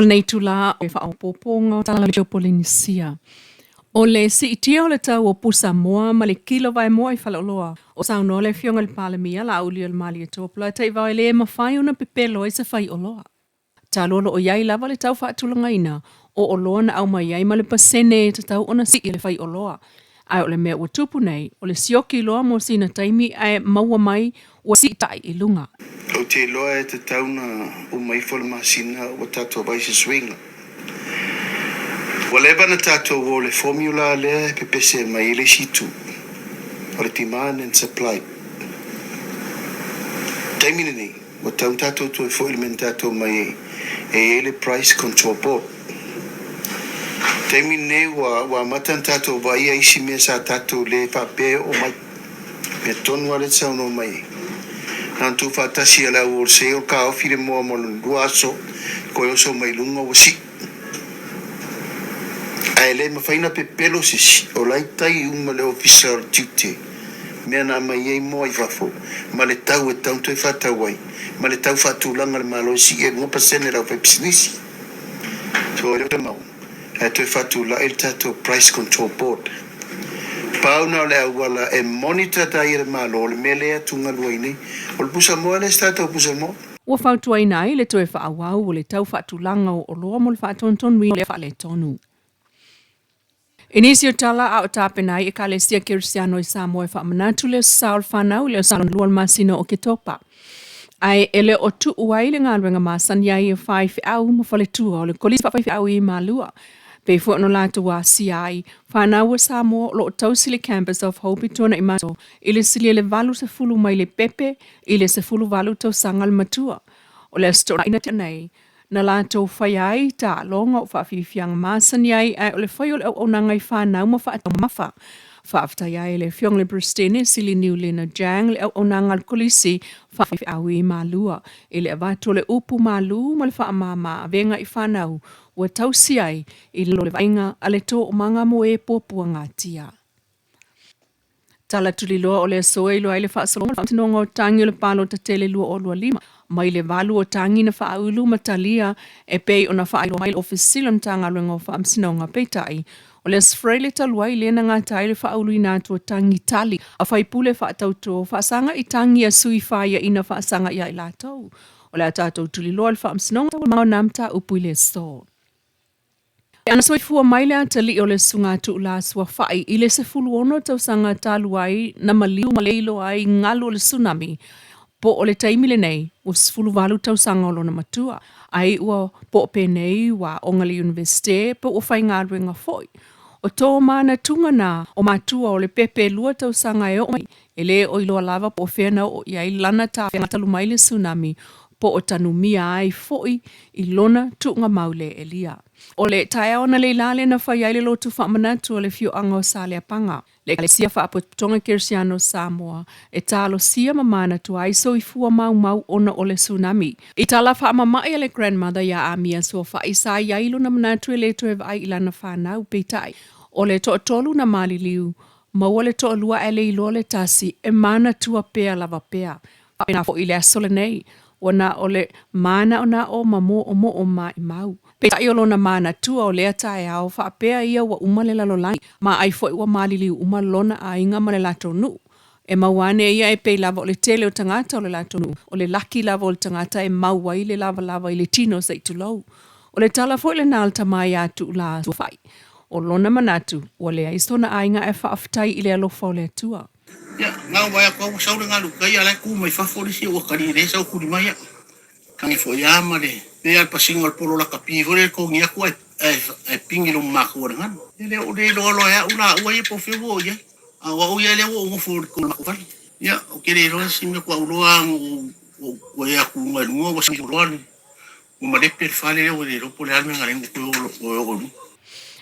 nei tula e whaapoponga tala le Polinisia. O le si itia o le tau o pusa moa ma le kilo vai moa I whalaoloa. O sao no le fionga le palemia la uli o le mali e tōpula tai vai le ma whai una pepelo e se whai oloa. Ta lolo o iai lava le tau whaatulanga ina o loa na au mai iai ma le pasene e te tau ona si I le whai oloa. Ai o le mea ua tupu nei, o le sioki loa mo sina taimi ai maua mai ua si tai I lunga. O te loa e te tauna o mai whole masina o tato vai se swinga. Wa leba na tato o le formula le pepese mai le situ. O le demand and supply. Taimine nei, o tau tato to e fo elementato mai e ele price control board. Taimine wa matan tato vai a isi mea sa tato le pape o mai. Me tonu ale tsau no mai. Nantu fatasi ala o se o ka ofire mo mo luaso ko yo so mai lunga o si. Ai le mafaina pe pelo si o lai tai uma le officer duty. Me na mai e mo I fafo. Ma le tau e tau te fata wai. Ma le tau fatu langa le malo si e mo pasene la fe business. So e te mau. E te fatu la il tato price control board. Pauna le wala e monitor tai le malo le mele atunga luaini. O le pusa mo le stato pusa mo. Ua whautua ina le toe whaawau o le tau whaatulanga o loa mo le whaatonton wi le whaale tonu. Inisio TALA a o tāpenai e ka le sia Kirisiano I Samoa e whaamanatu le saol whanau le o salon lual masino o ke topa. Ai ele o tu uai le ngāruenga māsani ai e whai whiau ma whale tua o le kolisi whai whiau I malua. Pe fo no latu wa CI whanau o Samoa lo o tausili campus of Hope tona I mato I le sili le valu se fulu mai le pepe I le se fulu valu tau sangal matua. O le stona ina tenei. Na lātou whai ai tā longa o whawhiwhiang māsani ai o le whai o le au nangai whanau ma whaatau mawha. Whaaftai ai le whiong le Bristene sili niu lena jang le au nangal kolisi whawhiau I malua. E le avato le upu malu ma le whaamama a venga I whanau ua tausi ai I lo le vainga a le tō o manga mo e pōpua ngātia. Tala tuli loa o le soe loa I le whaasalonga whaatinonga o tangi o le palo ta tele lua o lua lima. Mai le valu o tangi na whaaulu matalia e pei o na whailo mai le ofisilo na tanga luenga o whaamsinonga peitai. O le sfrele taluai le na ngātai le whaaulu I nātu o tangi tali a whaipule whaatauto whaasanga I tangi a sui whaia ina whaasanga ia I lātou. O le atatou tuli loa le whaamsinonga o mao namta upui le so. Ana soi fua mai le atali o le sunga tu la sua whai I le se fulu ono tau sanga taluai na maliu maleilo ai ngalo le tsunami. Po o le taimile nei, o sfulu walu tau sanga o lona matua. Ai ua po pe nei wa Ongali Universite po o whai ngā ruenga foi. O tō mana tunga nā o matua o le pepe lua tau sanga e o mai. E le o iloa lava po whena o iai lana tā whengatalu mai le tsunami. Po o tanu mia ai foi I lona tunga maule e lia. O le tae ona le lale na whai ai le lotu whaamanatu o le fiu anga o Salea Panga. Le sia whaapotonga Kirisiano Samoa e talo sia mamana tu ai so I fua mau ona o le tsunami. I tala whaamamai a le grandmother ia Amia so whai sa iailu na manatu e le tuev ai ilana whanau peitai. O le to'atolu na maliliu, maua le to'alua e le ilo le tasi e mana tua pea lava pea. Pena fo I le asole nei, wana o le mana ona o mamo o mo o mai mau. Peitai o lona mana tua o lea tae au whaapea ia wa umale lalolai, ma ai fo iwa malili umalona a inga ma le lato nu. E mawane ia e pei lava o le tele o tangata o le lato nu, o le laki lava o le tangata e maua I le lava I le tino sa itulau. O le tala fo I le nalta mai atu la whai. O lona manatu, o le aistona a inga e whaaftai I le alofa o le atua. Ya, ngau mai ko sau le ngalu kai ala ku mai fafolisi o kari le sau ku mai. Kangi fo ya male. Pe al pasingol polo la kapi vole ko ngia ku e pingilo mako ngan. Ele o de lo ya una o ye po fo ya. A o ya le o fo ko mako fan. Ya, o kere ro si me ko lo ang o ya ku ngal ngo si lo ni. O ma de per fale o de ro po le alme ngalen ko o.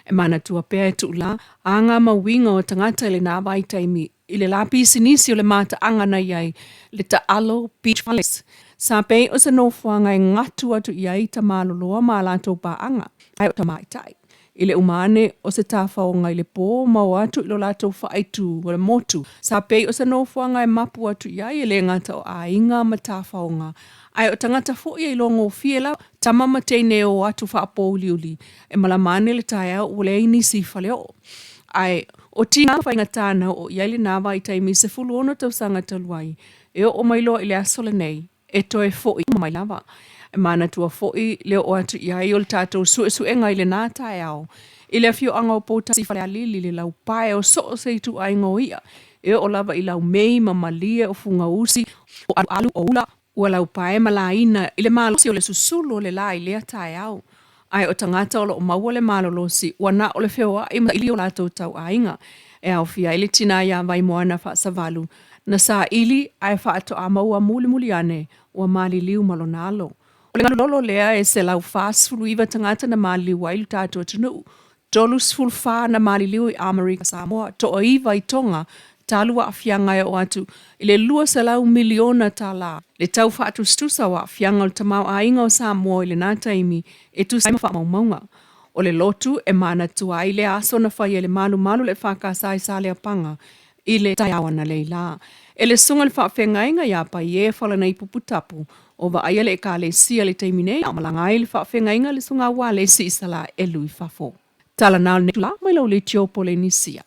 E mana tua pea e tuula, anga mawinga o tangata le nā vai taimi, I le lapi sinisi o le mata anga na iai, le ta alo beach palace. Sa pei o se nofuanga e ngatu atu iai ta maloloa ma lātou paanga, ai o ta maitai. I le umane o se tāwhaonga i le pō mau atu ilo lātou whaaitu o le motu. Sa pei o se nofuanga e mapu atu iai e le ngata o a inga ma tāwhaonga. Ai o tangata fo i longo fiela, tamama teine o atu whaapō uliuli. E malamane le tae au o le ini si whaleo. Ai o tina whainga tāna o iai le nāwa i taimi se fulu ono tau sanga taluai. E o mailo i le asole nei, e toe fo i mai lava. E mana tua fo i leo o atu iai o le tātou sue ngai le nā tae au. I le fio anga o pōta si whale alili le lau pae o so se tu ai ngō ia. E o lava i lau mei mamalia o funga usi o alu o ula. Ua lau pae malaina i le malosi o le susulu o le la i lea tae au. Ai o tangata o lo maua le malolosi, ua na o le whioa i ili o lātou tau ainga. E au fia ili tina ia vai moana wha savalu. Na sa ili ai wha ato a maua muli ane, ua mali liu malonalo. O le ngalolo lea e se lau fast fulu iwa tangata na mali liu wailu tātou atunu. Dolus fulu wha na mali liu i Amerika Samoa, to o iwa i tonga, talua a fianga e o atu, i le lua se lau miliona TALA. Le tau wha atu stusa wa fianga o tamau a inga o Samoa i le nātaimi, e tu saima wha maunga. O le lotu e mana tua i le aso na whai e le malu le whakasai sa le apanga, i le taiawana leila. E le sunga le whawhengainga ia pa i e whala na ipuputapu, o wa aia le e ka le sia le teimine, a malangai le whawhengainga le sunga wa le si isala e lui fafo. Tala nao ne la mai lau le tio pole nisia.